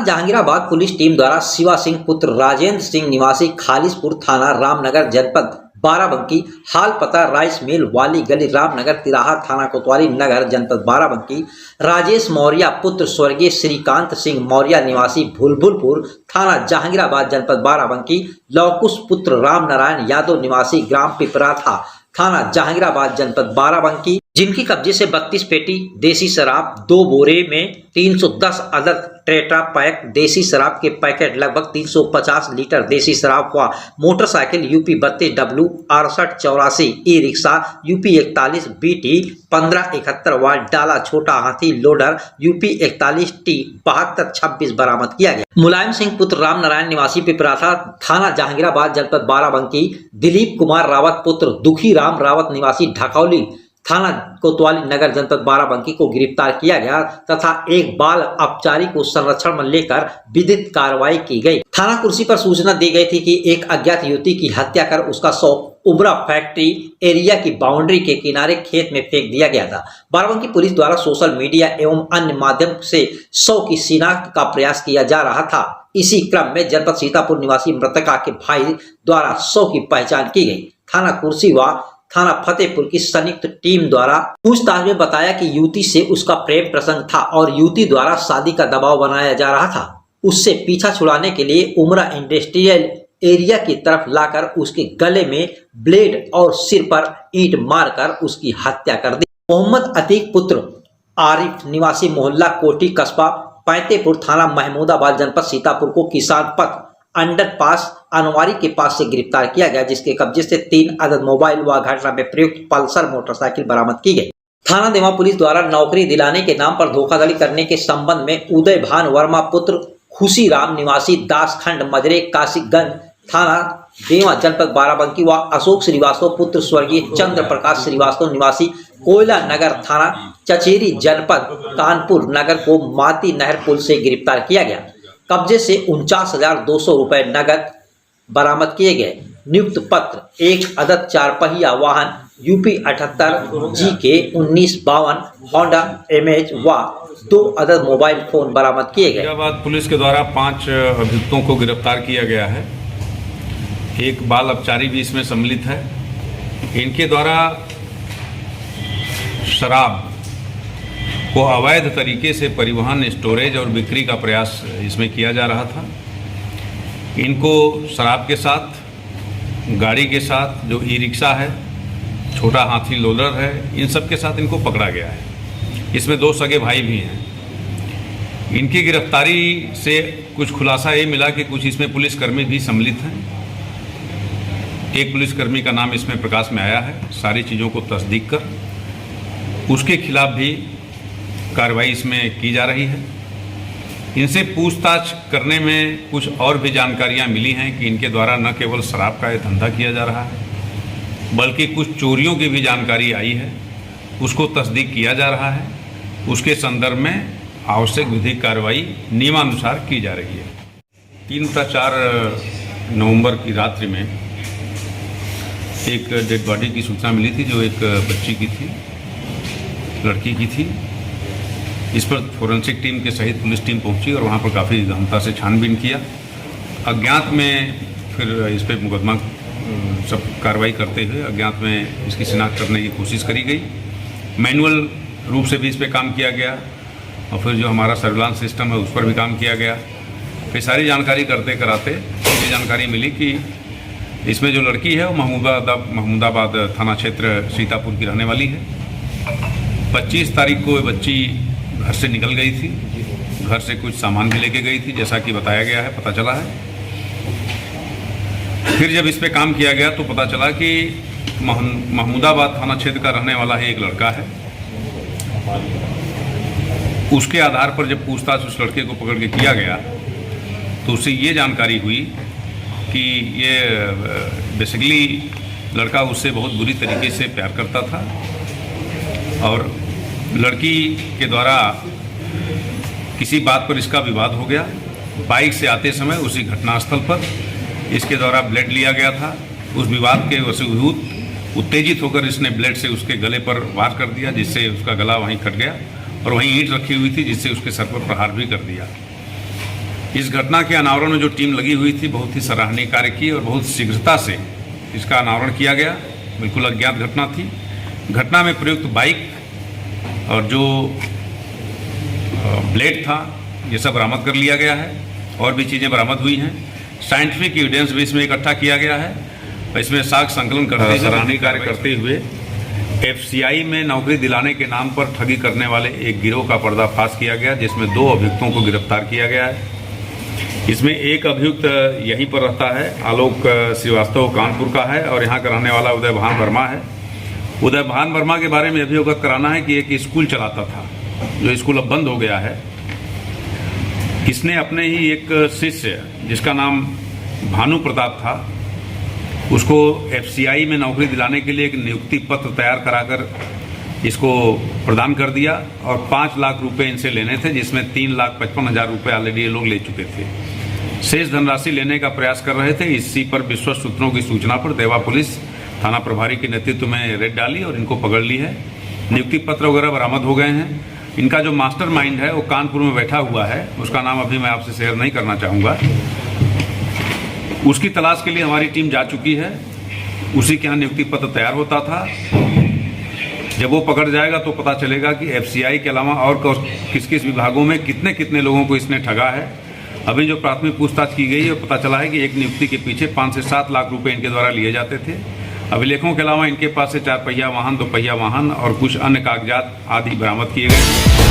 थाना Jahangirabad police team द्वारा शिवा सिंह पुत्र राजेंद्र सिंह निवासी खालिसपुर थाना रामनगर जनपद बाराबंकी हाल पता राइस मिल वाली गली रामनगर तिराहा थाना कोतवाली नगर जनपद बाराबंकी राजेश मौर्य पुत्र स्वर्गीय श्रीकांत सिंह मौर्य निवासी भुलभुलपुर थाना जहांगीराबाद जनपद बाराबंकी लौकुश पुत्र राम नारायण यादव निवासी ग्राम पिपराथा थाना जहांगीराबाद जनपद बाराबंकी जिनकी कब्जे से 32 पेटी देसी शराब 2 बोरे में 310 अदद टेट्रा पैक देसी शराब के पैकेट लगभग 350 लीटर देसी शराब व motorcycle UP 32W 6884 e rickshaw UP 41 BT 1571 व डाला छोटा हाथी लोडर यूपी 41T 7226 बरामद किया गया। मुलायम सिंह पुत्र राम नारायण निवासी पिपराथा थाना जहांगीराबाद जनपद बाराबंकी दिलीप कुमार रावत पुत्र दुखी राम रावत निवासी ढकौली थाना कोतवाली नगर जनपद बाराबंकी को गिरफ्तार किया गया तथा एक बाल अपचारी को संरक्षण में लेकर विधिक कार्रवाई की गई। थाना कुर्सी पर सूचना दी गई थी कि एक अज्ञात युवती की हत्या कर उसका शव उबरा फैक्ट्री एरिया की बाउंड्री के किनारे खेत में फेंक दिया गया था। बाराबंकी पुलिस द्वारा सोशल मीडिया एवं अन्य माध्यम से शव की शिनाख्त का प्रयास किया जा रहा था। इसी क्रम में जनपद सीतापुर निवासी मृतका के भाई द्वारा शव की पहचान की गई। थाना कुर्सी व थाना फतेहपुर की संयुक्त टीम द्वारा पूछताछ में बताया कि युवती से उसका प्रेम प्रसंग था और युवती द्वारा शादी का दबाव बनाया जा रहा था। उससे पीछा छुड़ाने के लिए उमरा इंडस्ट्रियल एरिया की तरफ लाकर उसके गले में ब्लेड और सिर पर ईंट मारकर उसकी हत्या कर दी। मोहम्मद अतीक पुत्र आरिफ निवासी मोहल्ला कोटी कस्बा पैंतेपुर थाना महमूदाबाद जनपद सीतापुर को किसान पथ अंडरपास अनवारी के पास से गिरफ्तार किया गया, जिसके कब्जे से 3 अदद मोबाइल व घटना में प्रयुक्त पल्सर मोटरसाइकिल बरामद की गई। थाना देवा पुलिस द्वारा नौकरी दिलाने के नाम पर धोखाधड़ी करने के संबंध में उदय भान वर्मा पुत्र खुशीराम निवासी दासखंड मजरे काशीगंज थाना देवा जनपद बाराबंकी व अशोक श्रीवास्तव पुत्र स्वर्गीय चंद्र प्रकाश श्रीवास्तव निवासी कोयला नगर थाना चचेरी जनपद कानपुर नगर को माती नहर पुल से गिरफ्तार किया गया। कब्जे से 49,200 रुपए नगद बरामद किए गए। नियुक्त पत्र 1 अदद 4 पहिया वाहन यूपी 78 GK 1952 होंडा इमेज व 2 अदद मोबाइल फोन बरामद किए गए। जहांगीराबाद पुलिस के द्वारा 5 अभियुक्तों को गिरफ्तार किया गया है। एक बाल अपचारी भी इसमें सम्मिलित है। इनके द्वारा शराब को अवैध तरीके से परिवहन, स्टोरेज और बिक्री का प्रयास इसमें किया जा रहा था। इनको शराब के साथ, गाड़ी के साथ, जो ई रिक्शा है, छोटा हाथी लोडर है, इन सब के साथ इनको पकड़ा गया है। इसमें 2 सगे भाई भी हैं। इनकी गिरफ्तारी से कुछ खुलासा ये मिला कि कुछ इसमें पुलिसकर्मी भी सम्मिलित हैं। एक पुलिसकर्मी का नाम इसमें प्रकाश में आया है। सारी चीज़ों को तस्दीक कर उसके खिलाफ भी कार्रवाई इसमें की जा रही है। इनसे पूछताछ करने में कुछ और भी जानकारियां मिली हैं कि इनके द्वारा न केवल शराब का धंधा किया जा रहा है, बल्कि कुछ चोरियों की भी जानकारी आई है। उसको तस्दीक किया जा रहा है। उसके संदर्भ में आवश्यक विधिक कार्रवाई नियमानुसार की जा रही है। 3 तथा 4 नवंबर की रात्रि में एक डेड बॉडी की सूचना मिली थी, जो एक बच्ची की थी, लड़की की थी। इस पर फोरेंसिक टीम के सहित पुलिस टीम पहुंची और वहां पर काफ़ी गहनता से छानबीन किया। अज्ञात में फिर इस पर मुकदमा सब कार्रवाई करते हुए अज्ञात में इसकी शिनाख्त करने की कोशिश करी गई। मैनुअल रूप से भी इस पर काम किया गया और फिर जो हमारा सर्विलांस सिस्टम है उस पर भी काम किया गया। फिर सारी जानकारी करते कराते ये जानकारी मिली कि इसमें जो लड़की है वो महमूदाबाद थाना क्षेत्र सीतापुर की रहने वाली है। 25 तारीख को ये बच्ची घर से निकल गई थी। घर से कुछ सामान भी लेके गई थी, जैसा कि बताया गया है, पता चला है। फिर जब इस पे काम किया गया तो पता चला कि महमूदाबाद थाना क्षेत्र का रहने वाला है एक लड़का है। उसके आधार पर जब पूछताछ उस लड़के को पकड़ के किया गया तो उससे ये जानकारी हुई कि ये बेसिकली लड़का उससे बहुत बुरी तरीके से प्यार करता था और लड़की के द्वारा किसी बात पर इसका विवाद हो गया। बाइक से आते समय उसी घटनास्थल पर इसके द्वारा ब्लेड लिया गया था। उस विवाद के वशीभूत उत्तेजित होकर इसने ब्लेड से उसके गले पर वार कर दिया, जिससे उसका गला वहीं कट गया और वहीं ईंट रखी हुई थी जिससे उसके सर पर प्रहार भी कर दिया। इस घटना के अनावरण में जो टीम लगी हुई थी बहुत ही सराहनीय कार्य की और बहुत शीघ्रता से इसका अनावरण किया गया। बिल्कुल अज्ञात घटना थी। घटना में प्रयुक्त बाइक और जो ब्लेड था ये सब बरामद कर लिया गया है और भी चीज़ें बरामद हुई हैं। साइंटिफिक एविडेंस भी इसमें इकट्ठा किया गया है। इसमें साक्ष्य संकलन करते हुए सराहनीय कार्य करते हुए FCI में नौकरी दिलाने के नाम पर ठगी करने वाले एक गिरोह का पर्दाफाश किया गया, जिसमें 2 अभियुक्तों को गिरफ्तार किया गया है। इसमें एक अभियुक्त यहीं पर रहता है, आलोक श्रीवास्तव कानपुर का है और यहाँ का रहने वाला उदय भान वर्मा है। उदय भान वर्मा के बारे में अभी अवगत कराना है कि एक स्कूल चलाता था, जो स्कूल अब बंद हो गया है। इसने अपने ही एक शिष्य जिसका नाम भानु प्रताप था उसको FCI में नौकरी दिलाने के लिए एक नियुक्ति पत्र तैयार कराकर इसको प्रदान कर दिया और 5 लाख रुपए इनसे लेने थे, जिसमें 3,55,000 रुपये ऑलरेडी ये लोग ले चुके थे। शेष धनराशि लेने का प्रयास कर रहे थे। इसी पर विश्वस्त सूत्रों की सूचना पर देवा पुलिस थाना प्रभारी के नेतृत्व में रेड डाली और इनको पकड़ ली है। नियुक्ति पत्र वगैरह बरामद हो गए हैं। इनका जो मास्टरमाइंड है वो कानपुर में बैठा हुआ है, उसका नाम अभी मैं आपसे शेयर नहीं करना चाहूँगा। उसकी तलाश के लिए हमारी टीम जा चुकी है। उसी के यहाँ नियुक्ति पत्र तैयार होता था। जब वो पकड़ जाएगा तो पता चलेगा कि FCI के अलावा और किस किस विभागों में कितने कितने लोगों को इसने ठगा है। अभी जो प्राथमिक पूछताछ की गई है पता चला है कि एक नियुक्ति के पीछे 5 से 7 लाख रुपए इनके द्वारा लिए जाते थे। अभिलेखों के अलावा इनके पास से 4 पहिया वाहन, 2 पहिया वाहन और कुछ अन्य कागजात आदि बरामद किए गए।